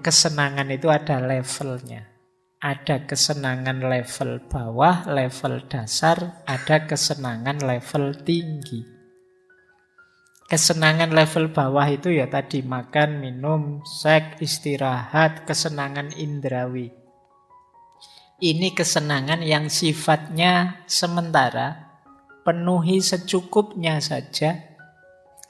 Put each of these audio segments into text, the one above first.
Kesenangan itu ada levelnya. Ada kesenangan level bawah, level dasar, ada kesenangan level tinggi. Kesenangan level bawah itu ya tadi makan, minum, seks, istirahat, kesenangan indrawi. Ini kesenangan yang sifatnya sementara, penuhi secukupnya saja.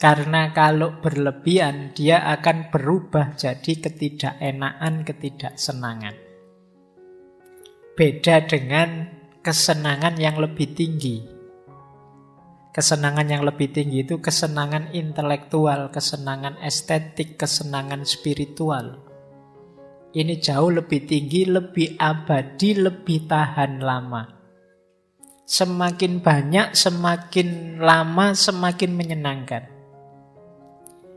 Karena kalau berlebihan dia akan berubah jadi ketidakenaan, ketidaksenangan. Beda dengan kesenangan yang lebih tinggi. Kesenangan yang lebih tinggi itu kesenangan intelektual, kesenangan estetik, kesenangan spiritual. Ini jauh lebih tinggi, lebih abadi, lebih tahan lama. Semakin banyak, semakin lama, semakin menyenangkan.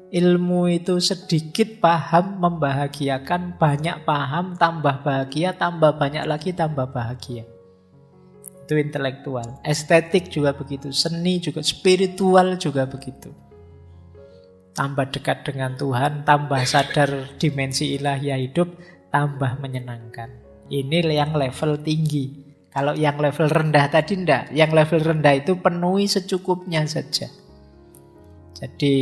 Ilmu itu sedikit paham membahagiakan, banyak paham tambah bahagia, tambah banyak lagi tambah bahagia. Itu intelektual. Estetik juga begitu, seni juga, spiritual juga begitu. Tambah dekat dengan Tuhan, tambah sadar dimensi ilahiyah hidup, tambah menyenangkan. Ini yang level tinggi. Kalau yang level rendah tadi enggak. Yang level rendah itu penuhi secukupnya saja. Jadi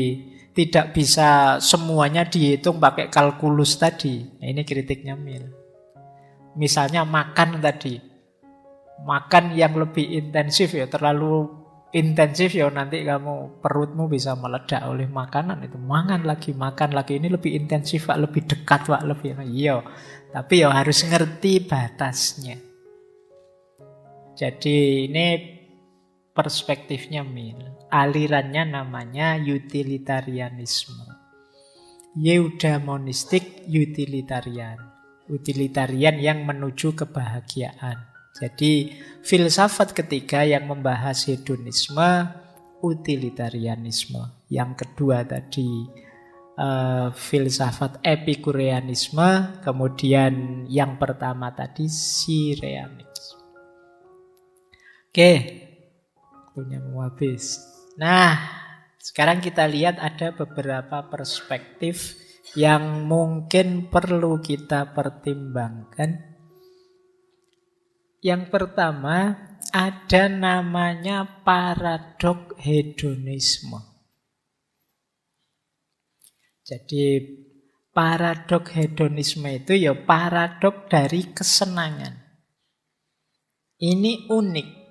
tidak bisa semuanya dihitung pakai kalkulus tadi. Nah, ini kritiknya Mill. Misalnya makan tadi. Makan yang lebih intensif ya, terlalu intensif ya nanti kamu perutmu bisa meledak oleh makanan itu. Makan lagi. Ini lebih intensif, Pak, lebih dekat, Pak, lebih. Iya. Tapi ya harus ngerti batasnya. Jadi ini perspektifnya Mill. Alirannya namanya utilitarianisme. Eudaimonistik utilitarian. Utilitarian yang menuju kebahagiaan. Jadi filsafat ketiga yang membahas hedonisme, utilitarianisme. Yang kedua tadi filsafat epikureanisme. Kemudian yang pertama tadi sireanisme. Oke. Waktunya mau habis. Nah, sekarang kita lihat ada beberapa perspektif yang mungkin perlu kita pertimbangkan. Yang pertama, ada namanya paradok hedonisme. Jadi, paradok hedonisme itu ya paradok dari kesenangan. Ini unik.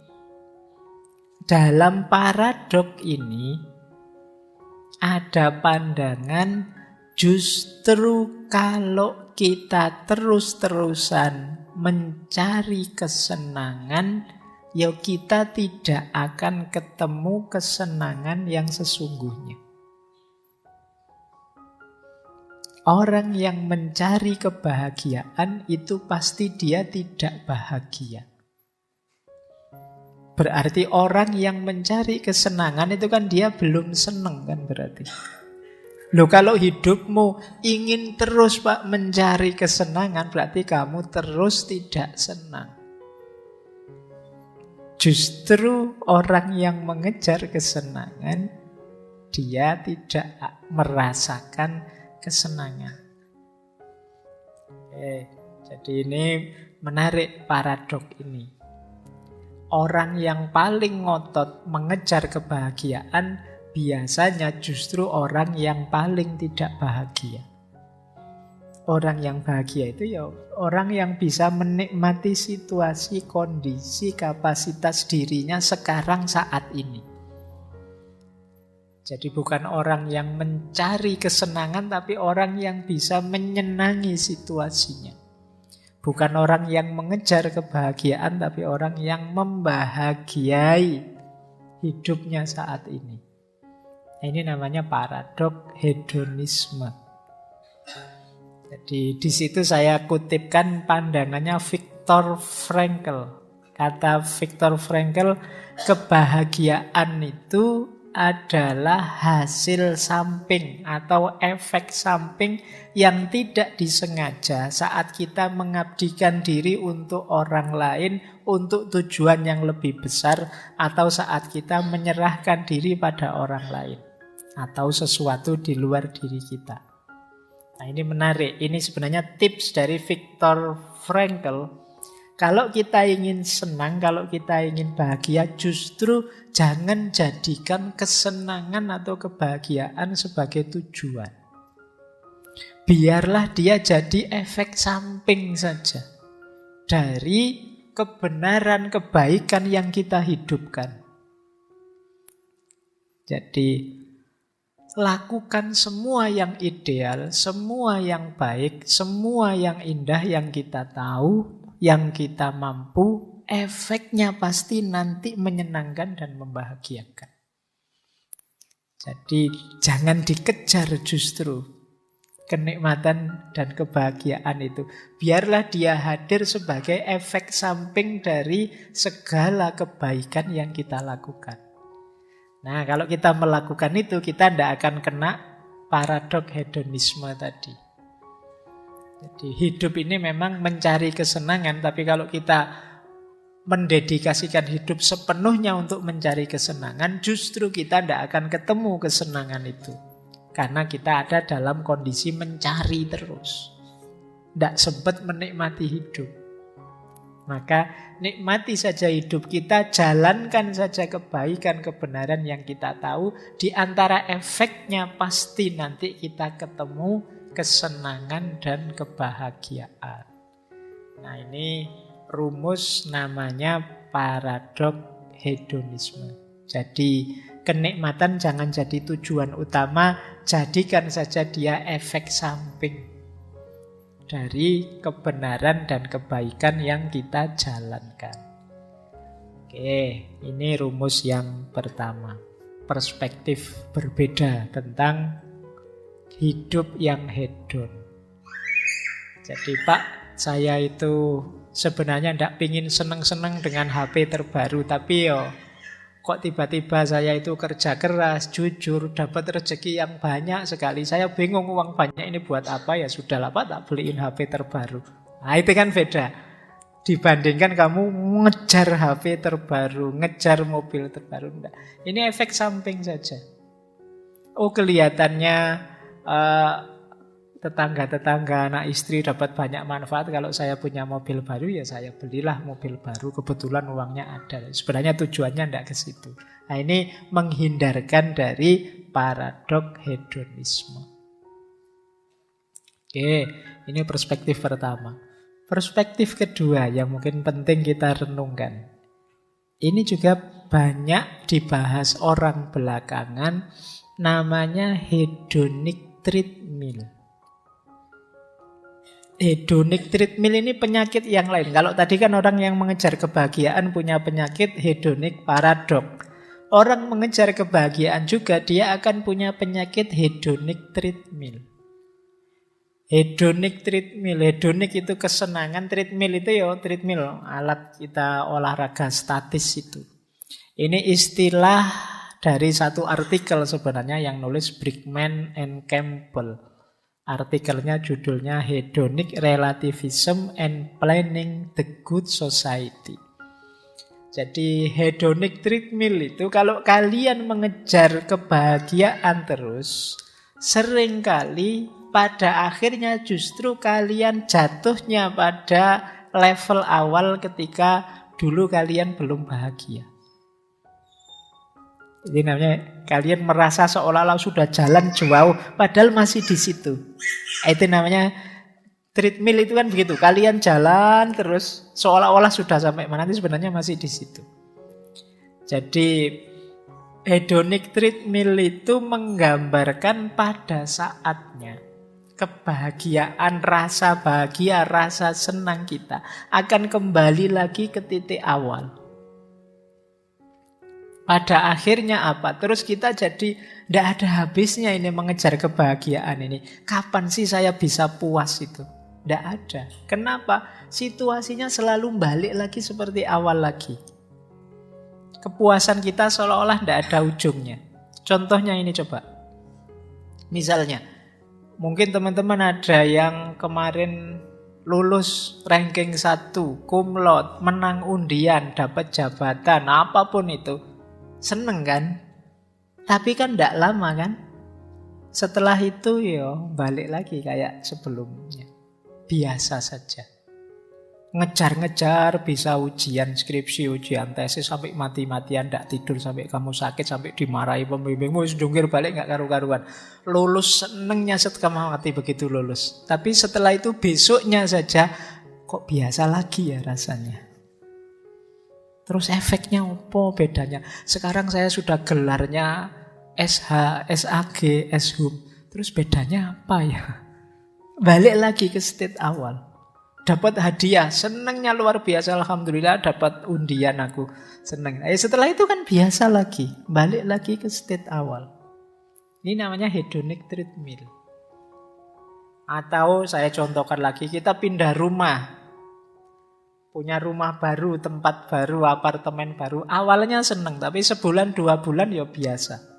Dalam paradok ini ada pandangan justru kalau kita terus-terusan mencari kesenangan, ya kita tidak akan ketemu kesenangan yang sesungguhnya. Orang yang mencari kebahagiaan itu pasti dia tidak bahagia. Berarti orang yang mencari kesenangan itu kan dia belum senang kan berarti. Loh kalau hidupmu ingin terus Pak mencari kesenangan berarti kamu terus tidak senang. Justru orang yang mengejar kesenangan dia tidak merasakan kesenangan. Jadi ini menarik paradok ini. Orang yang paling ngotot mengejar kebahagiaan biasanya justru orang yang paling tidak bahagia. Orang yang bahagia itu ya orang yang bisa menikmati situasi, kondisi, kapasitas dirinya sekarang saat ini. Jadi bukan orang yang mencari kesenangan tapi orang yang bisa menyenangi situasinya. Bukan orang yang mengejar kebahagiaan, tapi orang yang membahagiai hidupnya saat ini. Ini namanya paradok hedonisme. Jadi di situ saya kutipkan pandangannya Viktor Frankl. Kata Viktor Frankl, kebahagiaan itu adalah hasil samping atau efek samping yang tidak disengaja saat kita mengabdikan diri untuk orang lain, untuk tujuan yang lebih besar, atau saat kita menyerahkan diri pada orang lain atau sesuatu di luar diri kita. Nah, ini menarik. Ini sebenarnya tips dari Viktor Frankl. Kalau kita ingin senang, kalau kita ingin bahagia, justru jangan jadikan kesenangan atau kebahagiaan sebagai tujuan. Biarlah dia jadi efek samping saja dari kebenaran, kebaikan yang kita hidupkan. Jadi, lakukan semua yang ideal, semua yang baik, semua yang indah yang kita tahu, yang kita mampu, efeknya pasti nanti menyenangkan dan membahagiakan. Jadi jangan dikejar justru kenikmatan dan kebahagiaan itu. Biarlah dia hadir sebagai efek samping dari segala kebaikan yang kita lakukan. Nah, kalau kita melakukan itu, kita tidak akan kena paradok hedonisme tadi. Jadi hidup ini memang mencari kesenangan, tapi kalau kita mendedikasikan hidup sepenuhnya untuk mencari kesenangan, justru kita tidak akan ketemu kesenangan itu. Karena kita ada dalam kondisi mencari terus. Tidak sempat menikmati hidup. Maka nikmati saja hidup kita, jalankan saja kebaikan, kebenaran yang kita tahu. Di antara efeknya pasti nanti kita ketemu kesenangan dan kebahagiaan. Nah, ini rumus namanya paradok hedonisme. Jadi kenikmatan jangan jadi tujuan utama, jadikan saja dia efek samping dari kebenaran dan kebaikan yang kita jalankan. Oke, ini rumus yang pertama. Perspektif berbeda tentang hidup yang hedon. Jadi Pak, saya itu sebenarnya tidak pingin seneng-seneng dengan HP terbaru, tapi kok tiba-tiba saya itu kerja keras, jujur, dapat rezeki yang banyak sekali. Saya bingung uang banyak ini buat apa, ya sudahlah Pak, tak beliin HP terbaru. Nah, itu kan beda. Dibandingkan kamu ngejar HP terbaru, ngejar mobil terbaru. Enggak. Ini efek samping saja. Oh, kelihatannya tetangga-tetangga, anak istri dapat banyak manfaat. Kalau saya punya mobil baru, ya saya belilah mobil baru. Kebetulan uangnya ada. Sebenarnya tujuannya tidak ke situ. Nah, ini menghindarkan dari paradok hedonisme. Oke, ini perspektif pertama. Perspektif kedua yang mungkin penting kita renungkan. Ini juga banyak dibahas orang belakangan, namanya hedonic treadmill. Hedonic treadmill ini penyakit yang lain. Kalau tadi kan orang yang mengejar kebahagiaan punya penyakit hedonic paradok. Orang mengejar kebahagiaan juga dia akan punya penyakit hedonic treadmill. Hedonic treadmill, hedonic itu kesenangan, treadmill itu treadmill, alat kita olahraga statis itu. Ini istilah dari satu artikel sebenarnya yang nulis Brickman and Campbell. Artikelnya judulnya Hedonic Relativism and Planning the Good Society. Jadi hedonic treadmill itu kalau kalian mengejar kebahagiaan terus, seringkali pada akhirnya justru kalian jatuhnya pada level awal ketika dulu kalian belum bahagia. Ini namanya kalian merasa seolah-olah sudah jalan jauh, padahal masih di situ. Itu namanya treadmill itu kan begitu. Kalian jalan terus seolah-olah sudah sampai mana, nanti sebenarnya masih di situ. Jadi hedonic treadmill itu menggambarkan pada saatnya kebahagiaan, rasa bahagia, rasa senang kita akan kembali lagi ke titik awal. Pada akhirnya apa? Terus kita jadi tidak ada habisnya ini mengejar kebahagiaan ini. Kapan sih saya bisa puas itu? Tidak ada. Kenapa? Situasinya selalu balik lagi seperti awal lagi. Kepuasan kita seolah-olah tidak ada ujungnya. Contohnya ini coba. Misalnya, mungkin teman-teman ada yang kemarin lulus ranking 1, cum laude, menang undian, dapat jabatan, apapun itu. Seneng kan? Tapi kan tidak lama kan? Setelah itu balik lagi kayak sebelumnya. Biasa saja. Ngejar-ngejar bisa ujian skripsi, ujian tesis sampai mati-matian, tidak tidur sampai kamu sakit, sampai dimarahi pembimbingmu, jungkir balik nggak karu-karuan. Lulus senengnya setengah mati begitu lulus. Tapi setelah itu besoknya saja kok biasa lagi ya rasanya. Terus efeknya apa bedanya? Sekarang saya sudah gelarnya SH, SAG, SHUM. Terus bedanya apa ya? Balik lagi ke state awal. Dapat hadiah, senangnya luar biasa, alhamdulillah dapat undian aku, senang. Setelah itu kan biasa lagi, balik lagi ke state awal. Ini namanya hedonic treadmill. Atau saya contohkan lagi, kita pindah rumah, punya rumah baru, tempat baru, apartemen baru. Awalnya senang, tapi sebulan 2 bulan ya biasa.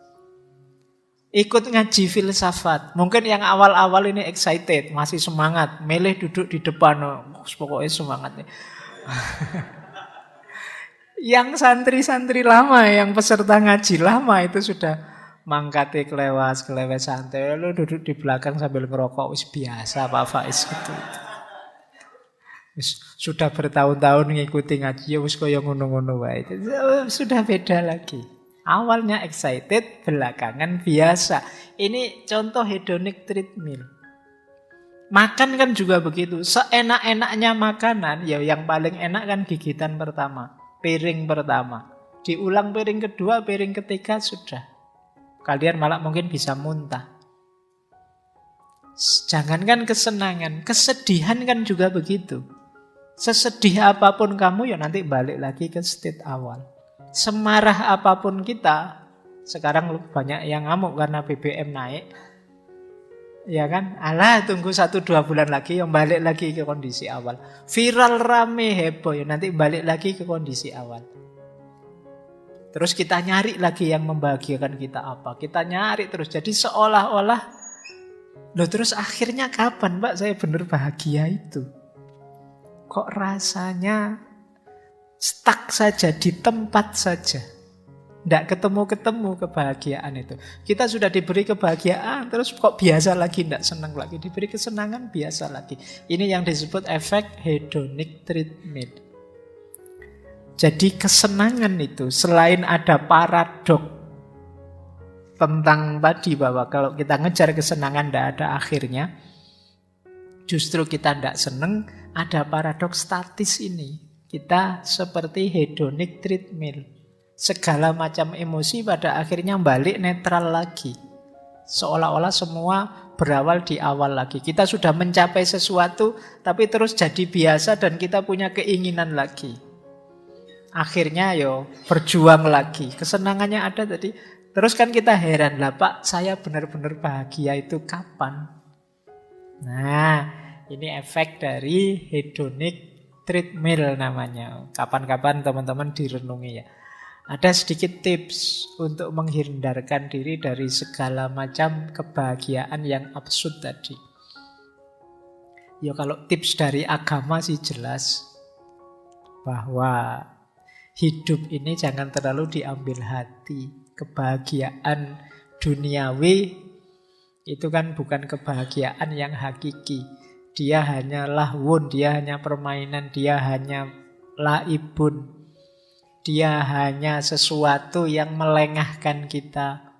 Ikut ngaji filsafat. Mungkin yang awal-awal ini excited, masih semangat. Meleh duduk di depan, pokoknya semangat nih. Yang santri-santri lama, yang peserta ngaji lama itu sudah mangkate kelewes santai. Lu duduk di belakang sambil ngerokok, wis biasa Pak Faiz gitu. Sudah bertahun-tahun ngikuti ngaji, wis koyo ngono-ngono wae. Sudah beda lagi. Awalnya excited, belakangan biasa. Ini contoh hedonic treadmill. Makan kan juga begitu. Seenak-enaknya makanan, yang paling enak kan gigitan pertama, piring pertama. Diulang piring kedua, piring ketiga sudah. Kalian malah mungkin bisa muntah. Jangankan kesenangan, kesedihan kan juga begitu. Sesedih apapun kamu, nanti balik lagi ke state awal. Semarah apapun kita, sekarang banyak yang ngamuk karena BBM naik. Ya kan? Alah, tunggu 1-2 bulan lagi yang balik lagi ke kondisi awal. Viral rame heboh, nanti balik lagi ke kondisi awal. Terus kita nyari lagi yang membahagiakan kita apa. Kita nyari terus. Jadi seolah-olah, terus akhirnya kapan Mbak saya benar bahagia itu? Kok rasanya stuck saja, di tempat saja. Tidak ketemu-ketemu kebahagiaan itu. Kita sudah diberi kebahagiaan, terus kok biasa lagi, tidak senang lagi. Diberi kesenangan, biasa lagi. Ini yang disebut efek hedonic treadmill. Jadi kesenangan itu, selain ada paradok tentang tadi bahwa kalau kita ngejar kesenangan tidak ada akhirnya, justru kita tidak senang, ada paradok statis ini. Kita seperti hedonic treadmill. Segala macam emosi pada akhirnya balik netral lagi. Seolah-olah semua berawal di awal lagi. Kita sudah mencapai sesuatu, tapi terus jadi biasa dan kita punya keinginan lagi. Akhirnya berjuang lagi. Kesenangannya ada tadi. Terus kan kita heran, lah Pak, saya benar-benar bahagia itu kapan? Nah, ini efek dari hedonic treadmill namanya. Kapan-kapan teman-teman direnungi ya. Ada sedikit tips untuk menghindarkan diri dari segala macam kebahagiaan yang absurd tadi. Kalau tips dari agama sih jelas bahwa hidup ini jangan terlalu diambil hati. Kebahagiaan duniawi itu kan bukan kebahagiaan yang hakiki. Dia hanya lahwun, dia hanya permainan, dia hanya laibun. Dia hanya sesuatu yang melengahkan kita.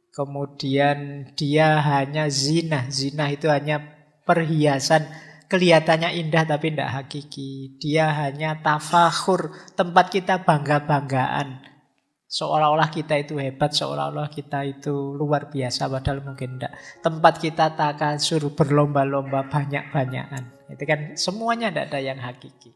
Kemudian dia hanya zina. Zina itu hanya perhiasan, kelihatannya indah tapi tidak hakiki. Dia hanya tafakhur, tempat kita bangga-banggaan. Seolah-olah kita itu hebat, seolah-olah kita itu luar biasa, padahal mungkin tidak. Tempat kita takasur, berlomba-lomba, banyak-banyakan. Itu kan semuanya tidak ada yang hakiki.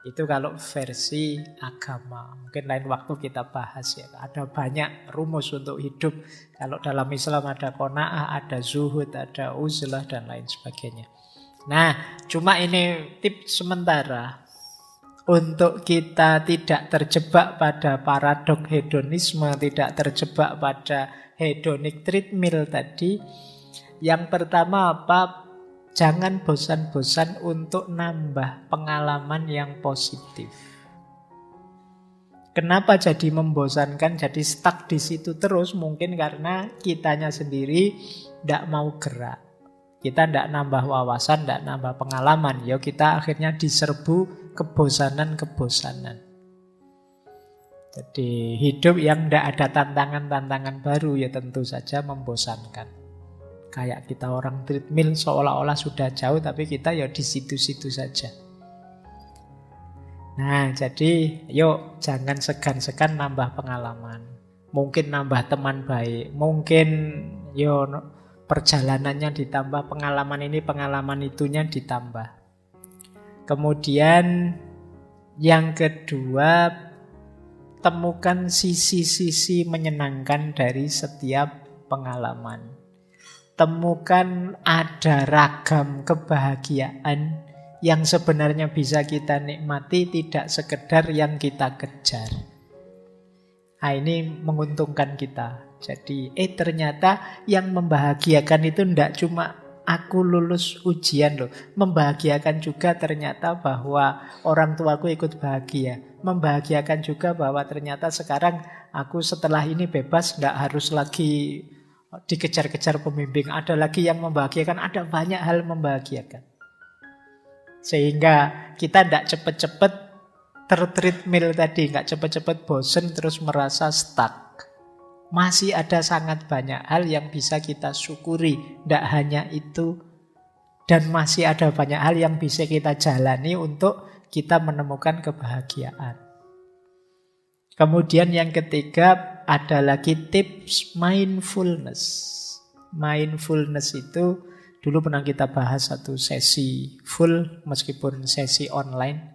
Itu kalau versi agama. Mungkin lain waktu kita bahas ya. Ada banyak rumus untuk hidup. Kalau dalam Islam ada qanaah, ada zuhud, ada uzlah, dan lain sebagainya. Nah, cuma ini tips sementara. Untuk kita tidak terjebak pada paradok hedonisme, tidak terjebak pada hedonic treadmill tadi. Yang pertama apa? Jangan bosan-bosan untuk nambah pengalaman yang positif. Kenapa jadi membosankan, jadi stuck di situ terus? Mungkin karena kitanya sendiri tidak mau gerak. Kita tidak nambah wawasan, tidak nambah pengalaman. Ya kita akhirnya diserbu kebosanan-kebosanan. Jadi hidup yang tidak ada tantangan-tantangan baru ya tentu saja membosankan. Kayak kita orang treadmill seolah-olah sudah jauh tapi kita ya di situ-situ saja. Nah jadi yuk jangan segan-segan nambah pengalaman. Mungkin nambah teman baik. Mungkin yuk perjalanannya ditambah, pengalaman ini, pengalaman itunya ditambah. Kemudian yang kedua, temukan sisi-sisi menyenangkan dari setiap pengalaman. Temukan ada ragam kebahagiaan yang sebenarnya bisa kita nikmati, tidak sekedar yang kita kejar. Nah, ini menguntungkan kita. Jadi, ternyata yang membahagiakan itu tidak cuma aku lulus ujian loh. Membahagiakan juga ternyata bahwa orang tuaku ikut bahagia. Membahagiakan juga bahwa ternyata sekarang aku setelah ini bebas, tidak harus lagi dikejar-kejar pembimbing. Ada lagi yang membahagiakan, ada banyak hal membahagiakan. Sehingga kita tidak cepat-cepat tertreadmill tadi, nggak cepat-cepat bosen terus merasa stuck. Masih ada sangat banyak hal yang bisa kita syukuri. Tidak hanya itu. Dan masih ada banyak hal yang bisa kita jalani untuk kita menemukan kebahagiaan. Kemudian yang ketiga ada lagi tips mindfulness. Mindfulness itu dulu pernah kita bahas satu sesi full meskipun sesi online.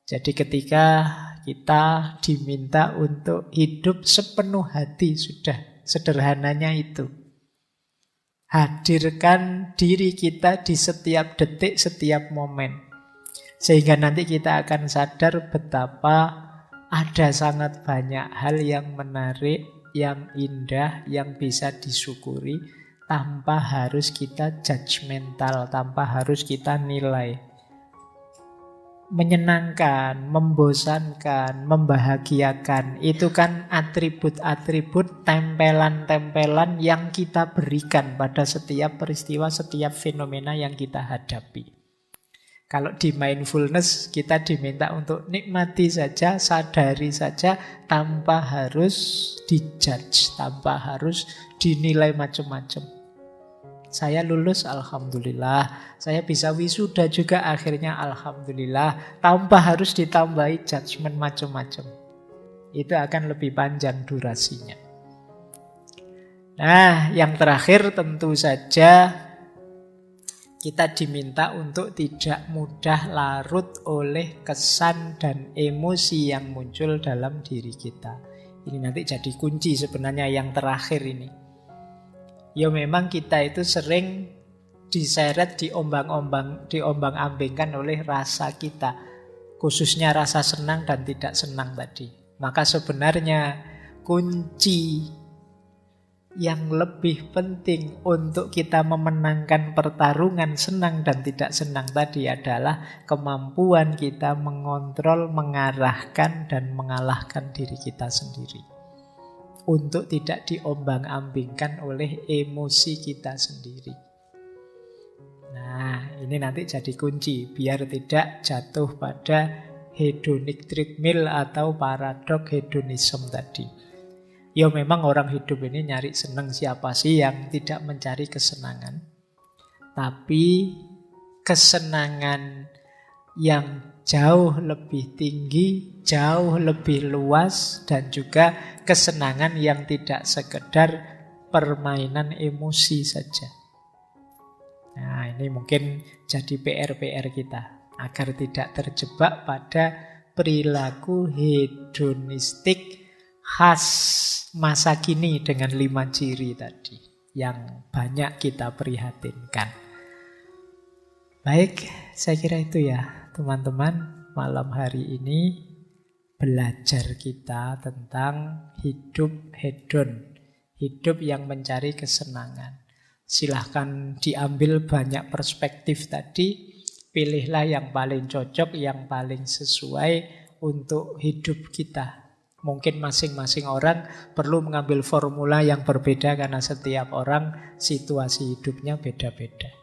Jadi ketika kita diminta untuk hidup sepenuh hati, sudah sederhananya itu. Hadirkan diri kita di setiap detik, setiap momen. Sehingga nanti kita akan sadar betapa ada sangat banyak hal yang menarik, yang indah, yang bisa disyukuri tanpa harus kita judgmental, tanpa harus kita nilai. Menyenangkan, membosankan, membahagiakan, itu kan atribut-atribut, tempelan-tempelan yang kita berikan pada setiap peristiwa, setiap fenomena yang kita hadapi. Kalau di mindfulness kita diminta untuk nikmati saja, sadari saja, tanpa harus dijudge, tanpa harus dinilai macam-macam. Saya lulus, alhamdulillah. Saya bisa wisuda juga akhirnya, alhamdulillah. Tanpa harus ditambahi judgement macam-macam. Itu akan lebih panjang durasinya. Nah, yang terakhir tentu saja kita diminta untuk tidak mudah larut oleh kesan dan emosi yang muncul dalam diri kita. Ini nanti jadi kunci sebenarnya yang terakhir ini. Ya memang kita itu sering diseret, diombang-ambingkan oleh rasa kita. Khususnya rasa senang dan tidak senang tadi. Maka sebenarnya kunci yang lebih penting untuk kita memenangkan pertarungan senang dan tidak senang tadi adalah kemampuan kita mengontrol, mengarahkan, dan mengalahkan diri kita sendiri. Untuk tidak diombang-ambingkan oleh emosi kita sendiri. Nah, ini nanti jadi kunci biar tidak jatuh pada hedonic treadmill atau paradok hedonisme tadi. Ya memang orang hidup ini nyari senang, siapa sih yang tidak mencari kesenangan? Tapi kesenangan yang jauh lebih tinggi, jauh lebih luas, dan juga kesenangan yang tidak sekedar permainan emosi saja. Nah, ini mungkin jadi PR-PR kita agar tidak terjebak pada perilaku hedonistik khas masa kini dengan 5 ciri tadi yang banyak kita prihatinkan. Baik, saya kira itu ya teman-teman, malam hari ini belajar kita tentang hidup hedon, hidup yang mencari kesenangan. Silahkan diambil banyak perspektif tadi, pilihlah yang paling cocok, yang paling sesuai untuk hidup kita. Mungkin masing-masing orang perlu mengambil formula yang berbeda karena setiap orang situasi hidupnya beda-beda.